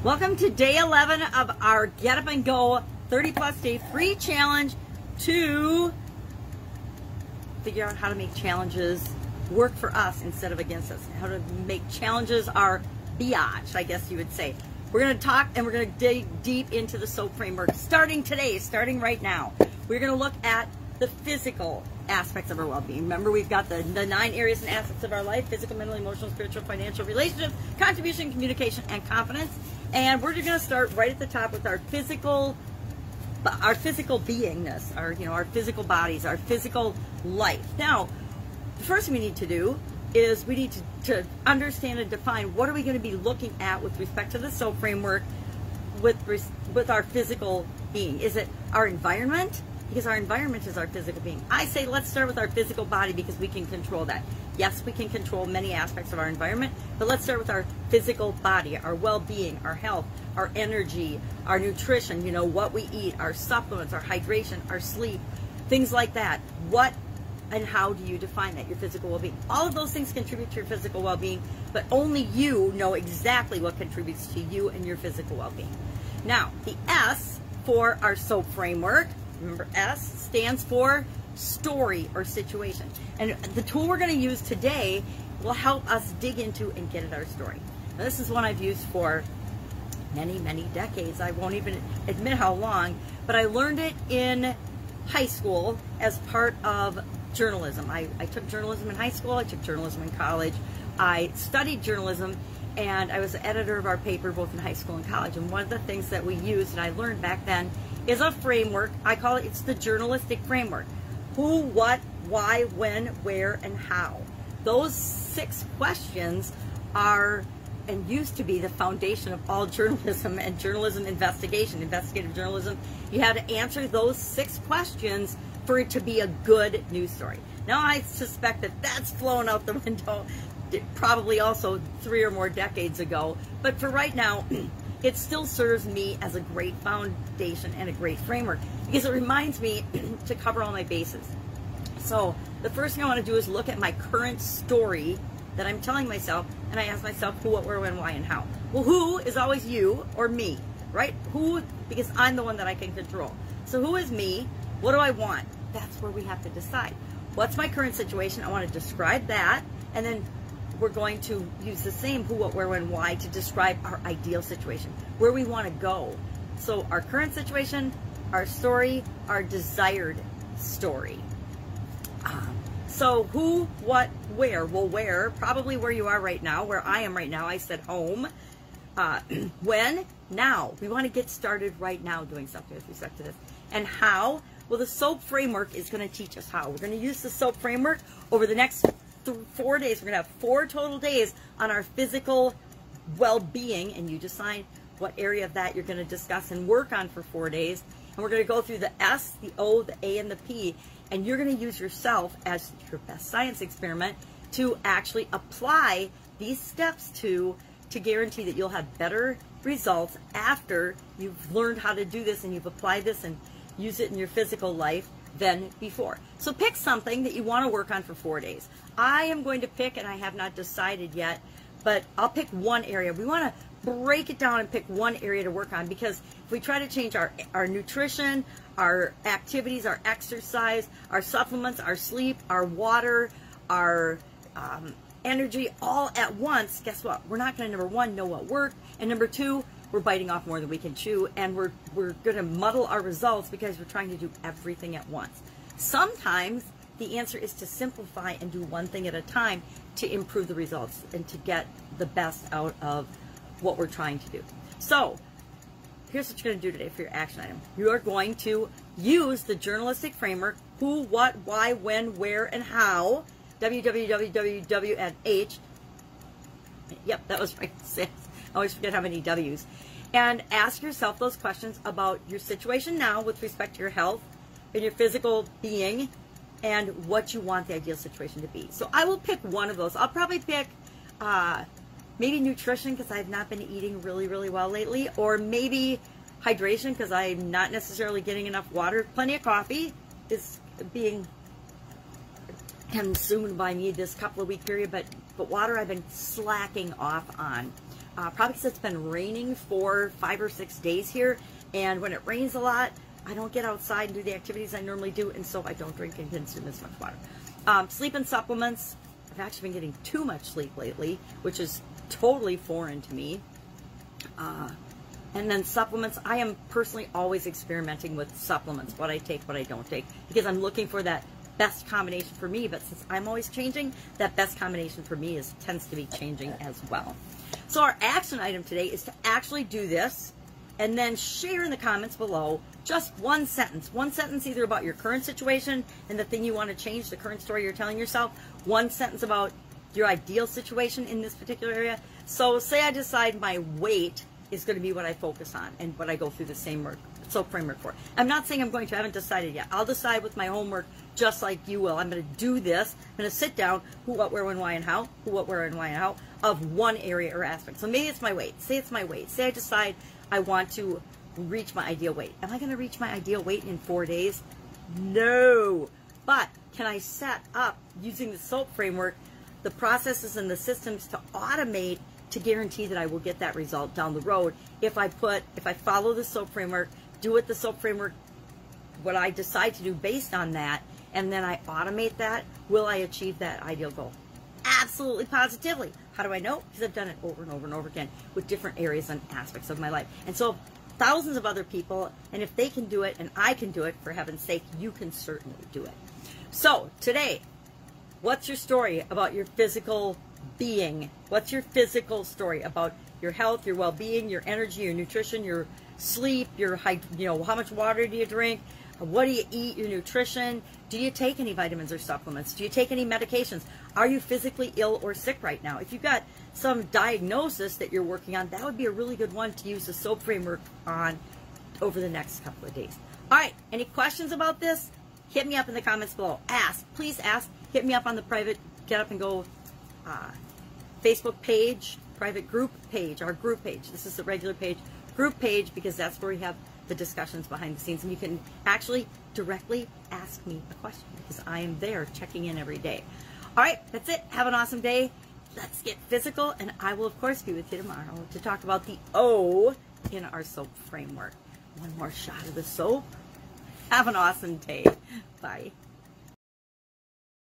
Welcome to day 11 of our Get Up and Go 30 plus day free challenge to figure out how to make challenges work for us instead of against us. How to make challenges our biatch, I guess you would say. We're going to talk and we're going to dig deep into the SOAP framework starting today, starting right now. We're going to look at the physical aspects of our well-being. Remember, we've got the 9 areas and aspects of our life: physical, mental, emotional, spiritual, financial, relationships, contribution, communication, and confidence. And we're going to start right at the top with our physical beingness, our physical bodies, our physical life. Now, the first thing we need to do is we need to understand and define what are we going to be looking at with respect to the SOAP framework with our physical being. Is it our environment? Because our environment is our physical being. I say let's start with our physical body because we can control that. Yes, we can control many aspects of our environment, but let's start with our physical body, our well-being, our health, our energy, our nutrition, what we eat, our supplements, our hydration, our sleep, things like that. What and how do you define that, your physical well-being? All of those things contribute to your physical well-being, but only you know exactly what contributes to you and your physical well-being. Now, the S for our SOAP framework, remember S stands for story or situation. And the tool we're going to use today will help us dig into and get at our story. Now, this is one I've used for many, many decades. I won't even admit how long, but I learned it in high school as part of journalism. I took journalism in high school. I took journalism in college. I studied journalism, and I was the editor of our paper both in high school and college. And one of the things that we used and I learned back then is a framework. I call it, it's the journalistic framework. Who, what, why, when, where, and how. Those 6 questions are and used to be the foundation of all journalism and journalism investigation, investigative journalism. You had to answer those 6 questions for it to be a good news story. Now, I suspect that that's flown out the window probably also 3 or more decades ago, but for right now, it still serves me as a great foundation and a great framework because it reminds me to cover all my bases. So the first thing I want to do is look at my current story that I'm telling myself, and I ask myself who, what, where, when, why, and how. Well, who is always you or me, right? Who, because I'm the one that I can control. So who is me? What do I want? That's where we have to decide. What's my current situation? I want to describe that, and then we're going to use the same who, what, where, when, why to describe our ideal situation, where we want to go. So our current situation, our story, our desired story. So who, what, where? Well, where? Probably where you are right now, where I am right now. I said home. When? Now. We want to get started right now doing something with respect to this. And how? Well, the SOAP framework is going to teach us how. We're going to use the SOAP framework over the next 4 days. We're going to have 4 total days on our physical well-being, and you decide what area of that you're going to discuss and work on for 4 days. And we're going to go through the S, the O, the A, and the P, and you're going to use yourself as your best science experiment to actually apply these steps to guarantee that you'll have better results after you've learned how to do this and you've applied this and use it in your physical life than before. So pick something that you want to work on for 4 days. I am going to pick, and I have not decided yet, but I'll pick one area. We want to break it down and pick one area to work on, because if we try to change our nutrition, our activities, our exercise, our supplements, our sleep, our water, our energy all at once, guess what? We're not going to, number 1, know what worked, and number 2, we're biting off more than we can chew, and we're going to muddle our results because we're trying to do everything at once. Sometimes the answer is to simplify and do one thing at a time to improve the results and to get the best out of what we're trying to do. So here's what you're going to do today for your action item. You are going to use the journalistic framework: who, what, why, when, where, and how. W, and H. Yep, that was right. I always forget how many W's. And ask yourself those questions about your situation now with respect to your health and your physical being and what you want the ideal situation to be. So I will pick one of those. I'll probably pick maybe nutrition, because I've not been eating really, really well lately, or maybe hydration, because I'm not necessarily getting enough water. Plenty of coffee is being consumed by me this couple of week period, but water I've been slacking off on. probably because it's been raining for 5 or 6 days here, and when it rains a lot, I don't get outside and do the activities I normally do, and so I don't drink and consume as much water. Sleep and supplements. I've actually been getting too much sleep lately, which is totally foreign to me. And then supplements, I am personally always experimenting with supplements, what I take, what I don't take, because I'm looking for that best combination for me. But since I'm always changing, that best combination for me tends to be changing as well. So our action item today is to actually do this and then share in the comments below just one sentence either about your current situation and the thing you want to change, the current story you're telling yourself, one sentence about your ideal situation in this particular area. So say I decide my weight is going to be what I focus on and what I go through the same SOAP framework for. I'm not saying I'm going to, I haven't decided yet. I'll decide with my homework just like you will. I'm going to do this. I'm going to sit down, who, what, where, when, why, and how, who, what, where, and why, and how, of one area or aspect. So maybe it's my weight. Say it's my weight. Say I decide I want to reach my ideal weight. Am I going to reach my ideal weight in 4 days? No. But can I set up, using the SOAP framework, the processes and the systems to automate to guarantee that I will get that result down the road if I follow the SOAP framework, do it the SOAP framework, what I decide to do based on that, and then I automate that, will I achieve that ideal goal? Absolutely, positively. How do I know? Because I've done it over and over and over again with different areas and aspects of my life. And so thousands of other people, and if they can do it and I can do it, for heaven's sake, you can certainly do it. So today, what's your story about your physical being? What's your physical story about your health, your well-being, your energy, your nutrition, your sleep, your how much water do you drink? What do you eat? Your nutrition? Do you take any vitamins or supplements? Do you take any medications? Are you physically ill or sick right now? If you've got some diagnosis that you're working on, that would be a really good one to use the SOAP framework on over the next couple of days. All right, any questions about this? Hit me up in the comments below. Ask, please ask. Hit me up on the private Get Up and Go Facebook page, private group page, our group page. This is the regular page, group page, because that's where we have the discussions behind the scenes, and you can actually directly ask me a question because I am there checking in every day. All right, that's it. Have an awesome day. Let's get physical, and I will, of course, be with you tomorrow to talk about the O in our SOAP framework. One more shot of the SOAP. Have an awesome day. Bye.